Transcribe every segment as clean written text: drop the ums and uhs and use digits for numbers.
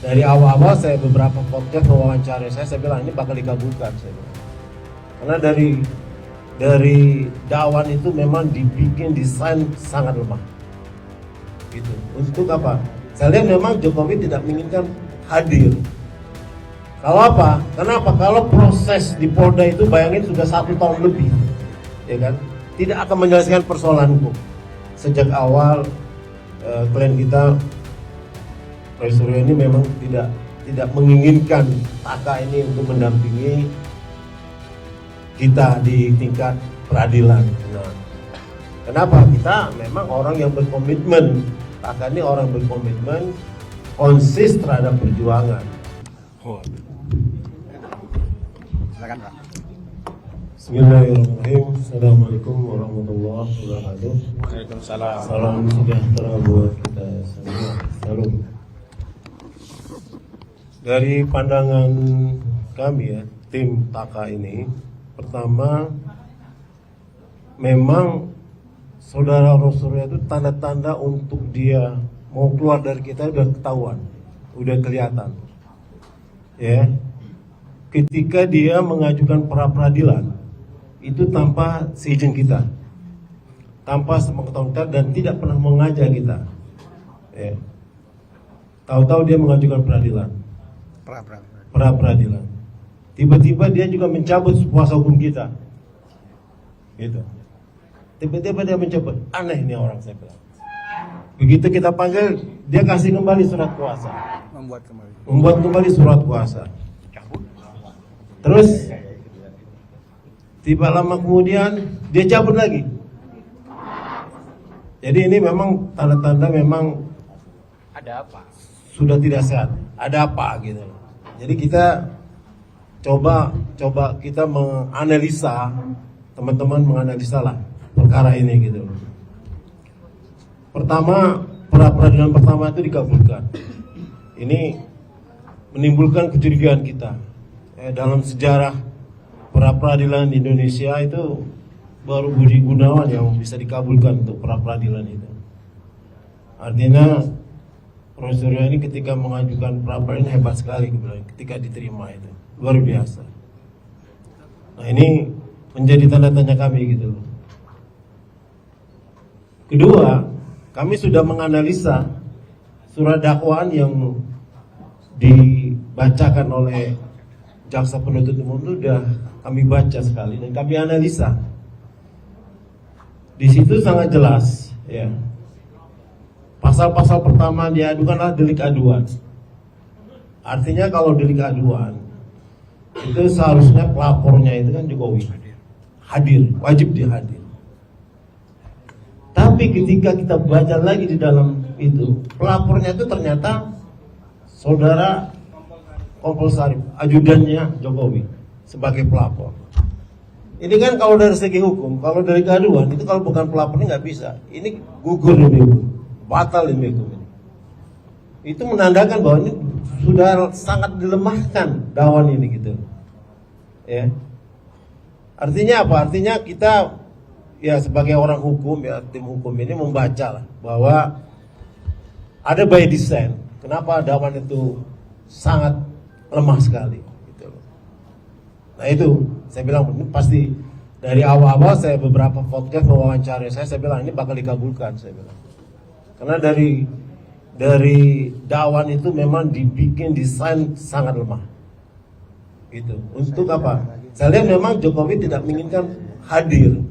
Dari awal-awal saya beberapa podcast wawancara saya bilang ini bakal dikabulkan saya bilang. Karena dari dakwan itu memang dibikin desain sangat lemah. Gitu. Untuk apa? Saya lihat memang Jokowi tidak menginginkan hadir. Kalau apa? Kenapa? Kalau proses di Polda itu bayangin sudah 1 tahun lebih, ya kan? Tidak akan menyelesaikan persoalan hukum. Sejak awal klien kita Roy Suryo ini memang tidak menginginkan Taka ini untuk mendampingi kita di tingkat peradilan. Nah, kenapa? Kita memang orang yang berkomitmen. Taka ini orang berkomitmen, konsis terhadap perjuangan. Silakan, Pak. Bismillahirrahmanirrahim. Assalamualaikum warahmatullahi wabarakatuh. Waalaikumsalam. Salam sejahtera buat kita semua. Salam. Dari pandangan kami ya, tim Taka ini, pertama memang saudara Rosurya itu tanda-tanda untuk dia mau keluar dari kita udah ketahuan, udah kelihatan. Ya, ketika dia mengajukan pra peradilan itu tanpa seizin kita, tanpa sepengetahuan kita dan tidak pernah mengajak kita. Ya. Tahu-tahu dia mengajukan peradilan. Pra peradilan. Tiba-tiba dia juga mencabut kuasa hukum kita. Gitu. Tiba-tiba dia mencabut. Aneh ini orang, saya bilang. Begitu kita panggil, dia kasih kembali surat kuasa. Membuat kembali surat kuasa. Terus tiba lama kemudian dia cabut lagi. Jadi ini memang tanda-tanda memang Ada apa? sudah tidak sehat. Ada apa gitu. Jadi kita coba kita menganalisa, teman-teman menganalisa lah perkara ini gitu. Pertama, pra peradilan pertama itu dikabulkan. Ini menimbulkan kecurigaan kita. Dalam sejarah pra peradilan di Indonesia itu baru Budi Gunawan yang bisa dikabulkan untuk pra peradilan itu. Artinya Roy Suryo ini ketika mengajukan pra peradilan hebat sekali ketika diterima itu, luar biasa. Nah ini menjadi tanda tanya kami gitu. Kedua, kami sudah menganalisa surat dakwaan yang dibacakan oleh jaksa penuntut umum itu sudah kami baca sekali dan kami analisa. Di situ sangat jelas, ya. Pasal-pasal pertama diadukan adalah delik aduan. Artinya kalau delik aduan itu seharusnya pelapornya itu kan Jokowi hadir, wajib dihadir. Tapi ketika kita baca lagi di dalam itu, pelapornya itu ternyata saudara Kompol Sarif, ajudannya Jokowi sebagai pelapor. Ini kan kalau dari segi hukum, kalau dari keaduan itu kalau bukan pelapornya nggak bisa. Ini gugur demi hukum, batal demi hukum ini. Itu menandakan bahwa ini sudah sangat dilemahkan dakwan ini gitu. Ya. Artinya apa? Artinya kita ya sebagai orang hukum ya tim hukum ini membaca lah bahwa ada by design. Kenapa dakwan itu sangat lemah sekali gitu. Nah itu saya bilang ini pasti dari awal-awal saya beberapa podcast wawancara saya bilang ini bakal dikabulkan saya bilang. Karena dari dakwan itu memang dibikin desain sangat lemah. Gitu. Untuk apa? Saya lihat memang Jokowi tidak menginginkan hadir.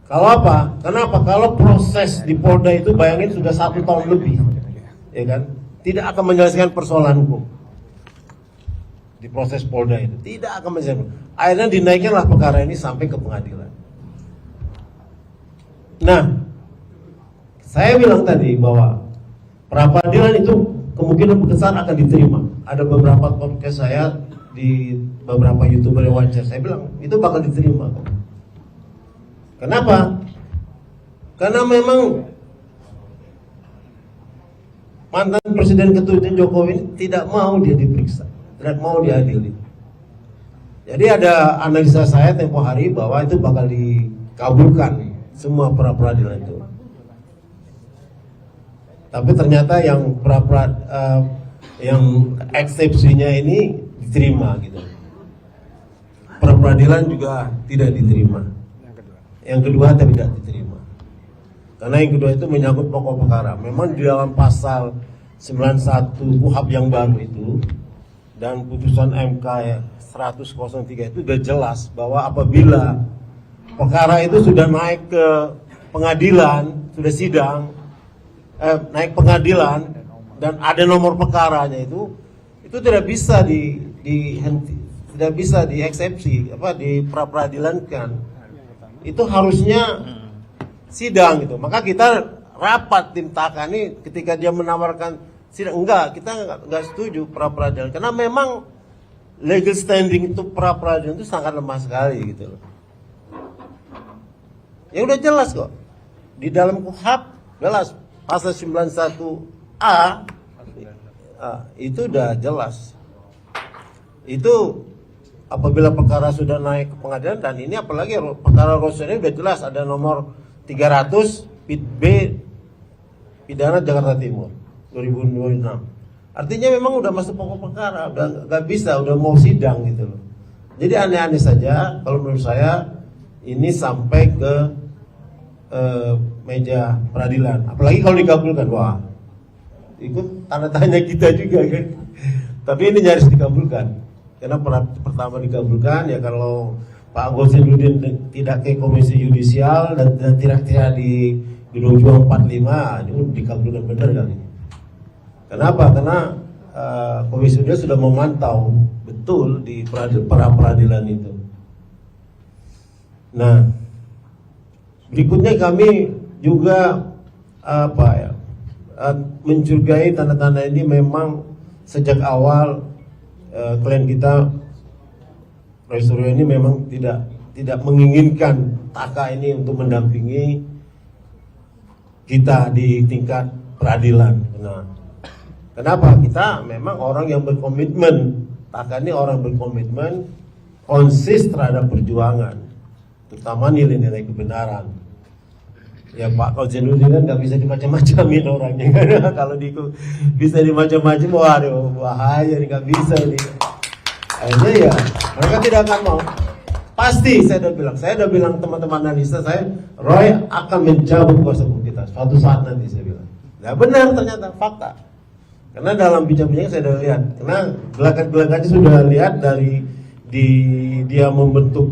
Kalau apa? Kenapa? Kalau proses di Polda itu bayangin sudah 1 tahun lebih, ya kan? Tidak akan menyelesaikan persoalan hukum. Di proses Polda itu tidak akan menyelesaikan. Akhirnya dinaikkanlah perkara ini sampai ke pengadilan. Nah, saya bilang tadi bahwa pra peradilan itu kemungkinan besar akan diterima. Ada beberapa podcast saya di beberapa YouTuber yang wawancara, saya bilang itu bakal diterima. Kenapa? Karena memang mantan Presiden ketujuh Jokowi ini tidak mau dia diperiksa, tidak mau diadili. Jadi ada analisa saya tempo hari bahwa itu bakal dikabulkan semua pra peradilan itu. Tapi ternyata yang eksepsinya ini diterima gitu. Pra peradilan juga tidak diterima. Yang kedua tidak diterima. Karena yang kedua itu menyangkut pokok perkara. Memang di dalam pasal 91 KUHP yang baru itu dan putusan MK 10003 itu sudah jelas bahwa apabila perkara itu sudah naik ke pengadilan, sudah sidang, naik pengadilan dan ada nomor perkaranya itu tidak bisa tidak bisa dieksepsi, diperadilankan. Itu harusnya sidang gitu. Maka kita rapat tim TAKA ini ketika dia menawarkan sidang, kita enggak setuju pra-peradilan karena memang legal standing itu pra-peradilan itu sangat lemah sekali gitu loh. Ya udah jelas kok. Di dalam KUHP jelas pasal 91A itu udah jelas. Itu apabila perkara sudah naik ke pengadilan dan ini apalagi perkara Rosso ini udah jelas ada nomor 300 B pidana Jakarta Timur 2026. Artinya memang udah masuk pokok perkara, udah nggak bisa, udah mau sidang gitu loh. Jadi aneh-aneh saja kalau menurut saya ini sampai ke meja peradilan. Apalagi kalau dikabulkan, wah ikut tanda tanya kita juga kan. Tapi ini nyaris dikabulkan. Karena pertama dikabulkan ya kalau Pak Gosendudin tidak ke Komisi Yudisial dan tidak di Gedung Juang 45 ini dikabulkan benar kali. Kenapa? Karena Komisi Yudisial sudah memantau betul di peradilan itu. Nah, berikutnya kami juga mencurigai tanda-tanda ini memang sejak awal klien kita Roy Suryo ini memang tidak menginginkan TAKA ini untuk mendampingi kita di tingkat peradilan. Nah, kenapa? Kita memang orang yang berkomitmen. TAKA ini orang berkomitmen, konsis terhadap perjuangan, terutama nilai-nilai kebenaran. Ya Pak Kauzenudin kan nggak bisa dimacam-macamin orangnya. Kalau bisa dimacam-macam, waduh bahaya nih, nggak bisa ini. Akhirnya ya mereka tidak akan mau. Pasti saya udah bilang teman-teman analisa saya, Roy akan mencabut kuasa hukum kita suatu saat nanti, saya bilang. Nah benar ternyata fakta. Karena dalam bincang-bincang saya sudah lihat, karena gelagat-gelagatnya sudah lihat dari dia membentuk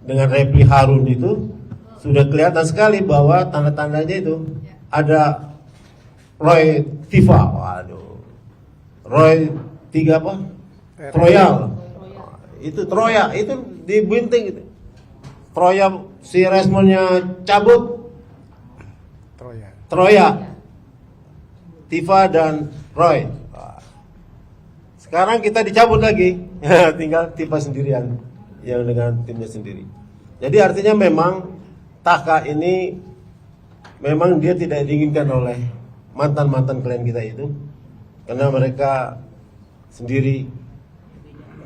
dengan Repli Harun itu. Sudah kelihatan sekali bahwa tanda-tandanya itu ada Roy Tifa, waduh, Roy tiga apa? Troyal, itu Troya, itu dibinting itu. Troya si resmonnya cabut, Troya, Tifa dan Roy. Sekarang kita dicabut lagi, tinggal Tifa sendirian yang dengan timnya sendiri. Jadi artinya memang TAKA ini memang dia tidak diinginkan oleh mantan-mantan klien kita itu karena mereka sendiri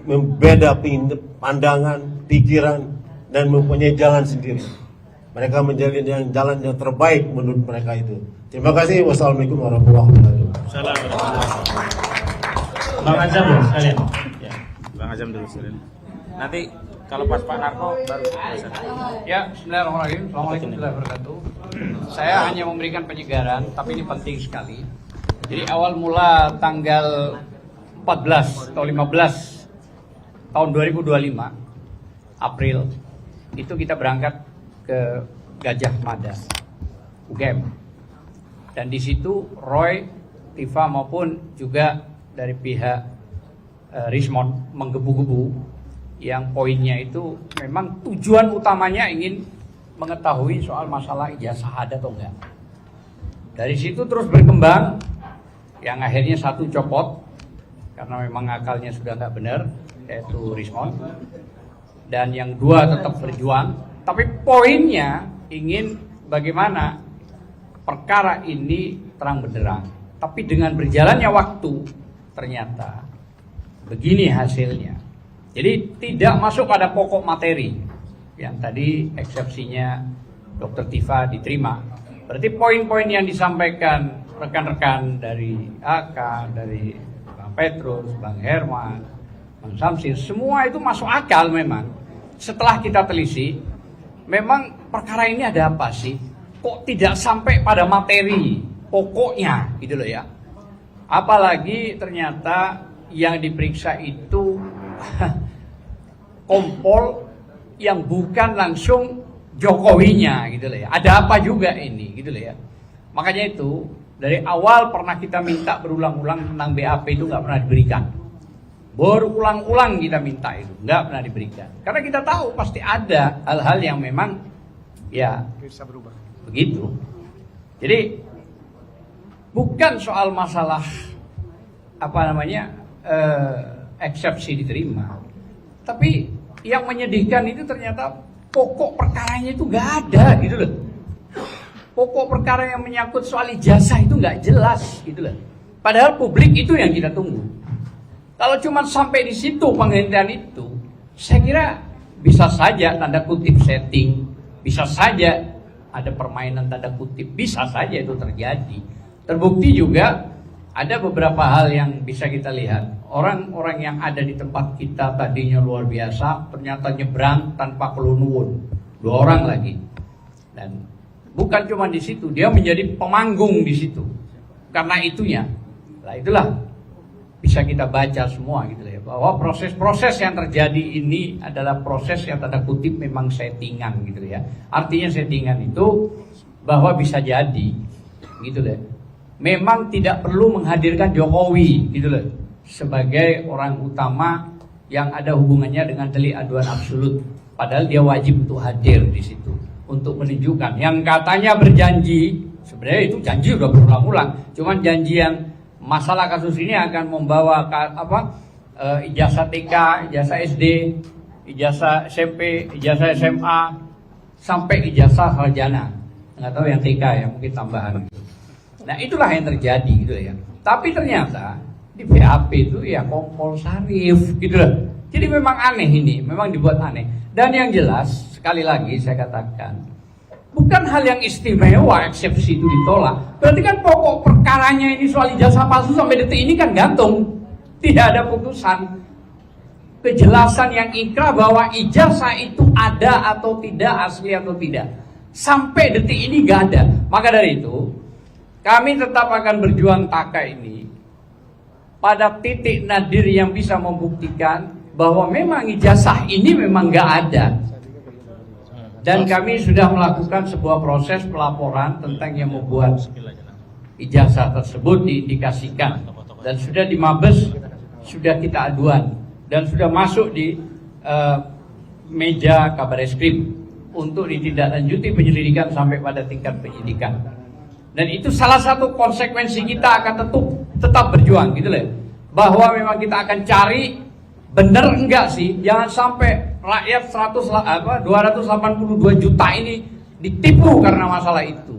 membeda pandangan, pikiran dan mempunyai jalan sendiri. Mereka menjalin jalan yang terbaik menurut mereka itu. Terima kasih. Wassalamualaikum warahmatullahi wabarakatuh. Bang Azam dulu sekalian. Ya, Bang Azam dulu sekalian. Nanti kalau pas Pak Narko baru selesai. Ya, bismillahirrahmanirrahim. Assalamualaikum warahmatullahi wabarakatuh. Saya hanya memberikan penyegaran, tapi ini penting sekali. Jadi awal mula tanggal 14 atau 15 tahun 2025 April itu kita berangkat ke Gajah Mada UGM. Dan di situ Roy, Tifa maupun juga dari pihak Rismond menggebu-gebu yang poinnya itu memang tujuan utamanya ingin mengetahui soal masalah ijazah ada atau enggak. Dari situ terus berkembang, yang akhirnya satu copot karena memang akalnya sudah nggak benar, yaitu Rismond, dan yang dua tetap berjuang. Tapi poinnya ingin bagaimana perkara ini terang benderang. Tapi dengan berjalannya waktu ternyata begini hasilnya. Jadi tidak masuk pada pokok materi yang tadi eksepsinya Dr. Tifa diterima. Berarti poin-poin yang disampaikan rekan-rekan dari AK, dari Bang Petrus, Bang Herman, Bang Samsir, semua itu masuk akal memang. Setelah kita telisik, memang perkara ini ada apa sih? Kok tidak sampai pada materi pokoknya gitu loh ya. Apalagi ternyata yang diperiksa itu kompol yang bukan langsung Jokowinya gitu loh ya. Ada apa juga ini gitu loh ya. Makanya itu dari awal pernah kita minta berulang-ulang tentang BAP itu nggak pernah diberikan. Berulang-ulang kita minta itu nggak pernah diberikan. Karena kita tahu pasti ada hal-hal yang memang ya bisa berubah. Begitu. Jadi bukan soal masalah apa namanya eksepsi diterima, tapi yang menyedihkan itu ternyata pokok perkaranya itu nggak ada gitu loh. Pokok perkara yang menyangkut soal ijazah itu nggak jelas gitu loh. Padahal publik itu yang kita tunggu. Kalau cuma sampai di situ penghentian itu, saya kira bisa saja tanda kutip setting, bisa saja ada permainan tanda kutip, bisa saja itu terjadi. Terbukti juga ada beberapa hal yang bisa kita lihat. Orang-orang yang ada di tempat kita tadinya luar biasa, ternyata nyebrang tanpa kelunuun. 2 orang lagi. Dan bukan cuma di situ, dia menjadi pemanggung di situ. Karena itunya, lah itulah bisa kita baca semua gitu ya, bahwa proses-proses yang terjadi ini adalah proses yang tanda kutip memang settingan gitu ya. Artinya settingan itu bahwa bisa jadi gitu loh. Memang tidak perlu menghadirkan Jokowi gitu loh sebagai orang utama yang ada hubungannya dengan delik aduan absolut. Padahal dia wajib untuk hadir di situ untuk menunjukkan yang katanya berjanji, sebenarnya itu janji udah berulang-ulang. Cuman janji yang masalah kasus ini akan membawa ijazah TK, ijazah SD, ijazah SMP, ijazah SMA, sampai ijazah sarjana. Nggak tahu yang TK ya, mungkin tambahan. Nah itulah yang terjadi gitu ya. Tapi ternyata di BAP itu ya kompol Sarif gitu loh. Jadi memang aneh ini, memang dibuat aneh. Dan yang jelas sekali lagi saya katakan, bukan hal yang istimewa eksepsi itu ditolak. Berarti kan pokok perkaranya ini soal ijazah palsu sampai detik ini kan gantung. Tidak ada putusan. Kejelasan yang inkrah bahwa ijazah itu ada atau tidak, asli atau tidak. Sampai detik ini gak ada. Maka dari itu, kami tetap akan berjuang taka ini pada titik nadir yang bisa membuktikan bahwa memang ijazah ini memang gak ada. Dan kami sudah melakukan sebuah proses pelaporan tentang yang membuat ijazah tersebut diindikasikan. Dan sudah di Mabes, sudah kita aduan. Dan sudah masuk di meja Kabar Eskrim untuk ditindaklanjuti penyelidikan sampai pada tingkat penyidikan. Dan itu salah satu konsekuensi kita akan tetap berjuang gitu loh. Bahwa memang kita akan cari bener enggak sih, jangan sampai rakyat 282 juta ini ditipu karena masalah itu.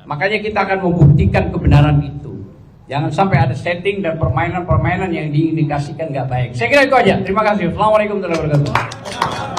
Makanya kita akan membuktikan kebenaran itu. Jangan sampai ada setting dan permainan-permainan yang diindikasikan nggak baik. Saya kira itu aja. Terima kasih. Assalamualaikum warahmatullahi wabarakatuh.